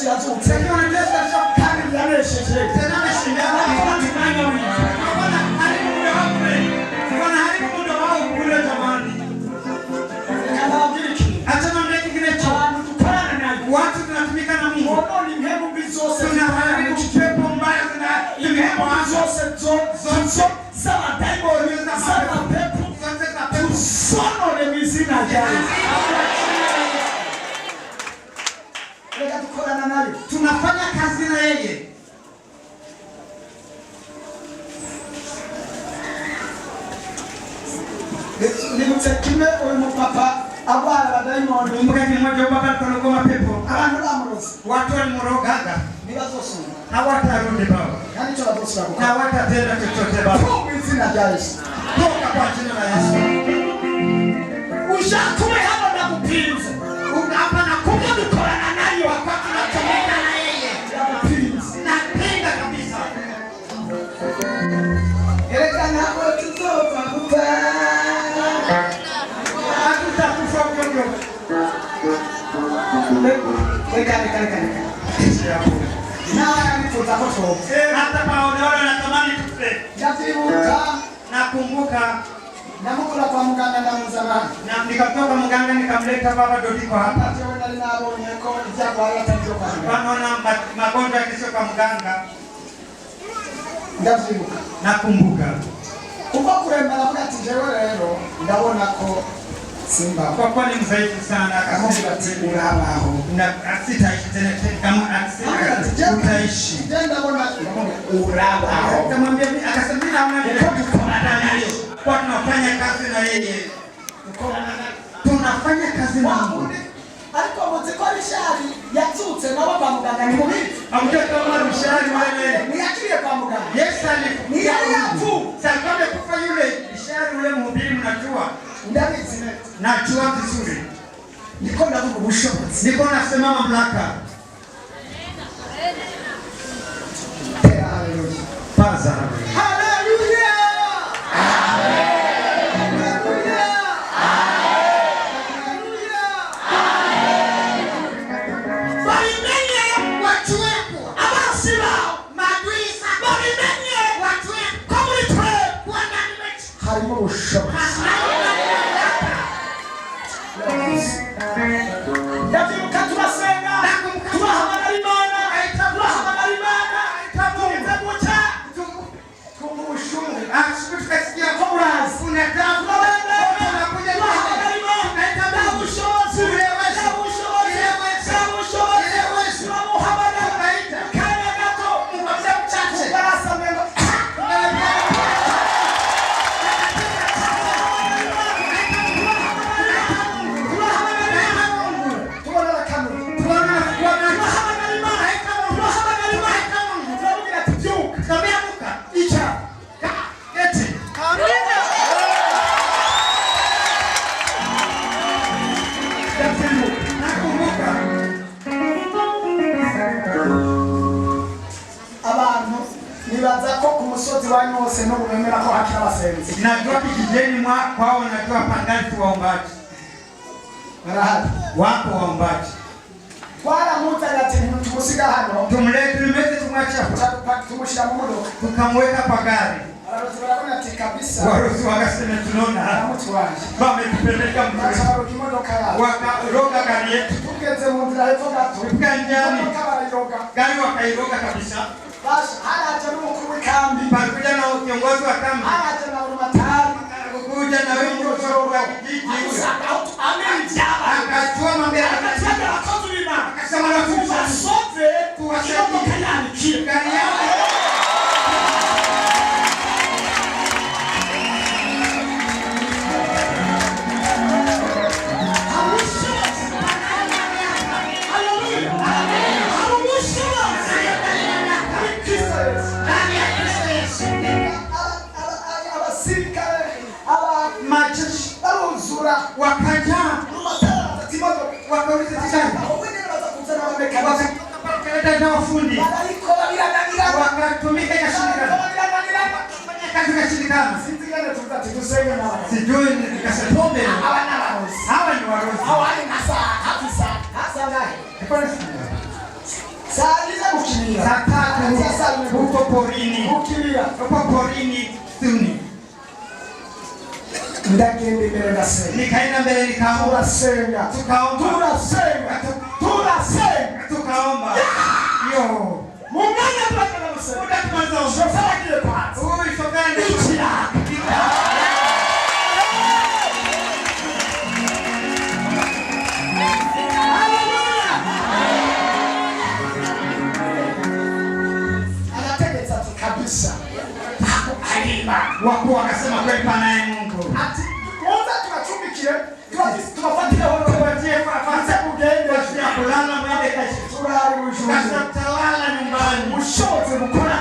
Yesu yazutse kandi yanesheje watu tunatumika na Mungu. Mbona imhemu bizose tunaharibu pepo mbaya na imhemu bizose sawa daimoni sawa pepo tusonore mizina yawe. Leka tukorana naye. Tunafanya kazi na yeye. Nimutsekime uyu mupapa abana badaimoni Mkati mmoja baba tunagoma pepo. abantu bamurozi Watu walimurogaga. nibazosubira Hawatarudi baba. kandi cyo bazosubira Na hawatatenda chochote baba. mu izina rya Yesu. Toka kwa jina la Yesu. Ushakume hapa na kupinza. Hapa na kumbe dukorana nayo wakati tunatumika na yeye. Kupinza. Napenda kabisa. Eleka nako tuzopa kupa. Hatutakufa mjomba. Leka. Na nifuta koto. Hata paoneona natamani tufe. Yafibuka. Nakumbuka Namukula kwa muganga na muzamani. na nikatoka mganga nikamleta baba Dodiko hapa. Ationa linabonye ko ijagwa yatanzio kwa muganga. Wanaona magonjwa yakisio kwa mganga. Ndafibuka. Nakumbuka. Kuko kurembera vuga ati jewe rero ndabona ko simba. Kwa kuwa ni mzaifu sana Akasema ati urabaho. na asitaishi tena kama asitaishi utaishi. Ndabona urabaho. Akamwambia akasema mimi naona tunafanana kwa tunafanya kazi na yeye. Tunafanya kazi na Mungu. Ariko muziko rishari yazutse nabo kwa muganga ni mubi. Amjua kama mshari wale. Niachilie kwa muganga. Yesu alikuja Niafu. sababu kufa yule mshari ule mhubiri mnajua. Ndabizi Najua vizuri. niko ndavuga ubushobozi. Niko nasema mamlaka. Haleluya. Paza. Haleluya. Harimo ubushobozi. Ndabyuka turasenga turahamagara Imana turahamagara Imana tugeze guca twumva ubushuhe Tukasikia kwa urazi. Unataka tunakuja turahamagara Imana nta bushobozi nta bushobozi turamuhamagara kanya gato mubaze mucace barasamenya nibaza ko ku musozi wanyu wose no bemera ko hakira abasenzi. Najua kijijini kwao najua pangani tu waombaji. Barahari. Wako waombaji. Twaramutanye ati ntitumusiga hano. Tumlete tumwache hapo. Tumushira mu modoka. Tukamweka kwa gari. Abarozi barabona ati kabisa. Warozi wakasema tunaona Aramutwaje. wametupeleka mzuri. Bashaka imodoka yabo. Wakaroga gari yetu. Tugeze mu nzira hepfo gato. Tukanjani. Barayoga. Gari wakairoga kabisa. Basi haraje n'umukuru w'ikambi. Palikuja na kiongozi wa kambi. Haraje na urumatari. Akakuja na wengi wa kijiji. Akachua mambo yake. Akasema na Tuwasove. tuwasaidie. Gari yao. Wakaja wakauliza wakaleta na wafundi wakatumika ikashindikana, kazi ikashindikana. Sijui nikasema hawa ni warozi. Saa kukimbia. Saa 3 Sasa huko porini. kukimbia. Huko porini Suni. Ndagende mbele na sema. Nikaenda mbele nikaomba. Tukaomba. Tukaomba. Yo. Munganya tuwakana msema. Muda tumazo. Shofara kile pati. Ui shogani. Ichira. Wapo wakasema kweli panaye Mungu. Ati kwanza tunachumbikire, tunafuatilia wale watie fafasa kugenda kulala mwende kashi. turari ujumbe. Kasa talala nyumbani. Ushote mkona